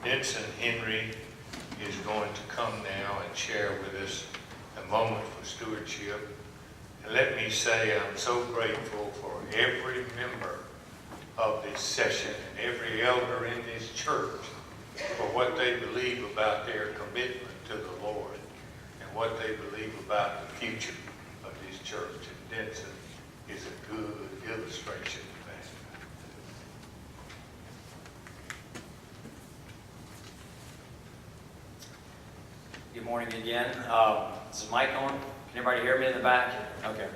Vincent Henry is going to come now and share with us a moment for stewardship. And let me say I'm so grateful for every member of this session and every elder in this church for what they believe about their commitment to the Lord and what they believe about the future of this church. And Vincent is a good illustration of that. Good morning again. Is the mic on? Can everybody hear me in the back? Okay.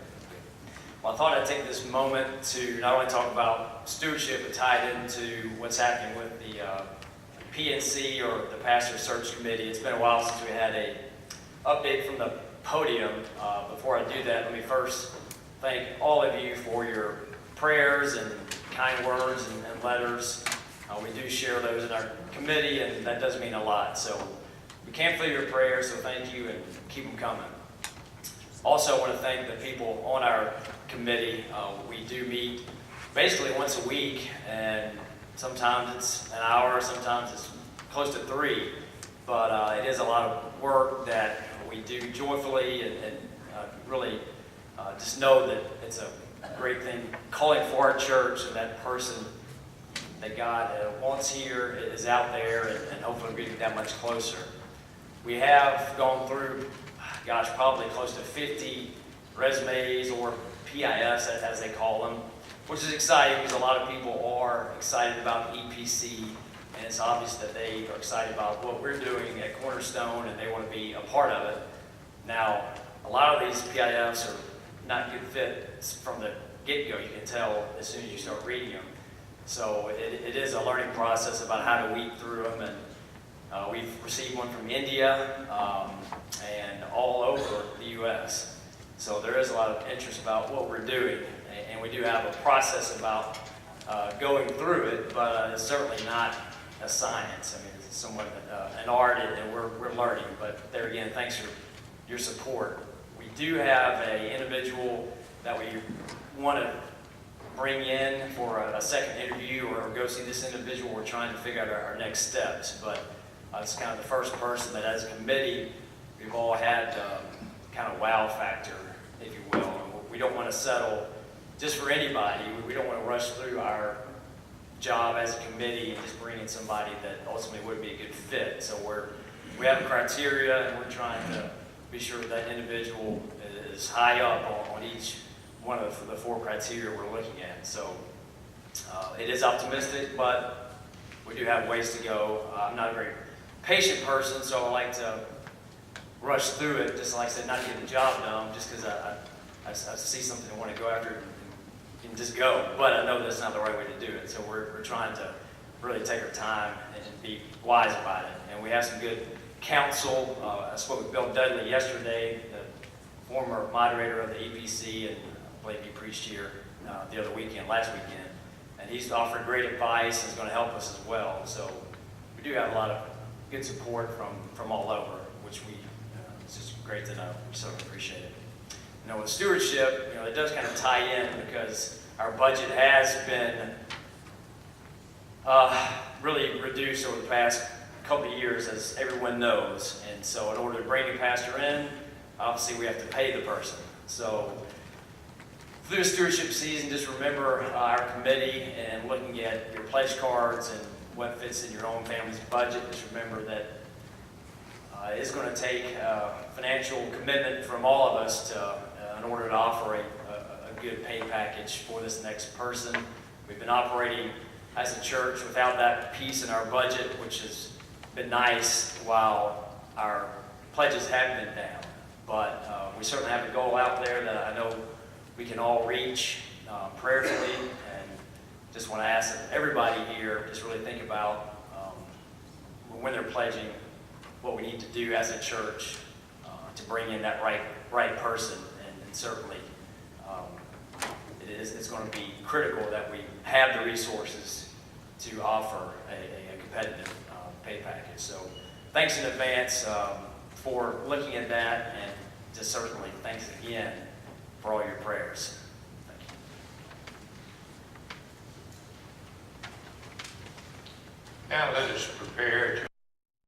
Well, I thought I'd take this moment to not only talk about stewardship, but tie it into what's happening with the PNC, or the Pastor Search Committee. It's been a while since we had a update from the podium. Before I do that, let me first thank all of you for your prayers and kind words and letters. We do share those in our committee, and that does mean a lot. So we can't feel your prayers, so thank you and keep them coming. Also, I want to thank the people on our committee. We do meet basically once a week, and sometimes it's an hour, sometimes it's close to 3. But it is a lot of work that we do joyfully and really just know that it's a great thing calling for our church, and that person that God wants here is out there, and hopefully we get that much closer. We have gone through, probably close to 50 resumes, or PIFs as they call them, which is exciting because a lot of people are excited about EPC, and it's obvious that they are excited about what we're doing at Cornerstone and they want to be a part of it. Now, a lot of these PIFs are not good fits from the get-go. You can tell as soon as you start reading them. So it is a learning process about how to weed through them, and we've received one from India and all over the U.S. So there is a lot of interest about what we're doing, and we do have a process about going through it, but it's certainly not a science. I mean, it's somewhat an art, and we're learning. But there again, thanks for your support. We do have an individual that we want to bring in for a second interview, or go see this individual. We're trying to figure out our next steps, but it's kind of the first person that, as a committee, we've all had kind of wow factor, if you will. We don't want to settle just for anybody. We don't want to rush through our job as a committee and just bring in somebody that ultimately would be a good fit. So we have a criteria, and we're trying to be sure that individual is high up on each one of the 4 criteria we're looking at. So it is optimistic, but we do have ways to go. I'm not a very patient person, so I like to rush through it, just like I said, not to get the job done, just because I see something I want to go after and just go. But I know that's not the right way to do it, so we're trying to really take our time and be wise about it. And we have some good counsel. I spoke with Bill Dudley yesterday, the former moderator of the EPC, and I believe he preached here last weekend, and he's offered great advice and is going to help us as well. So we do have a lot of good support from all over, which it's just great to know. We so appreciate it. With stewardship, it does kind of tie in, because our budget has been really reduced over the past couple of years, as everyone knows. And so in order to bring a pastor in, obviously we have to pay the person. So through the stewardship season, just remember our committee and looking at your pledge cards and what fits in your own family's budget. Just remember that it's going to take financial commitment from all of us in order to offer a good pay package for this next person. We've been operating as a church without that piece in our budget, which has been nice while our pledges have been down. But we certainly have a goal out there that I know we can all reach prayerfully, and just want to ask that everybody here just really think about when they're pledging, what we need to do as a church to bring in that right person. And certainly it's going to be critical that we have the resources to offer a competitive pay package. So thanks in advance for looking at that, and just certainly thanks again for all your prayers. Thank you. Now let us prepare to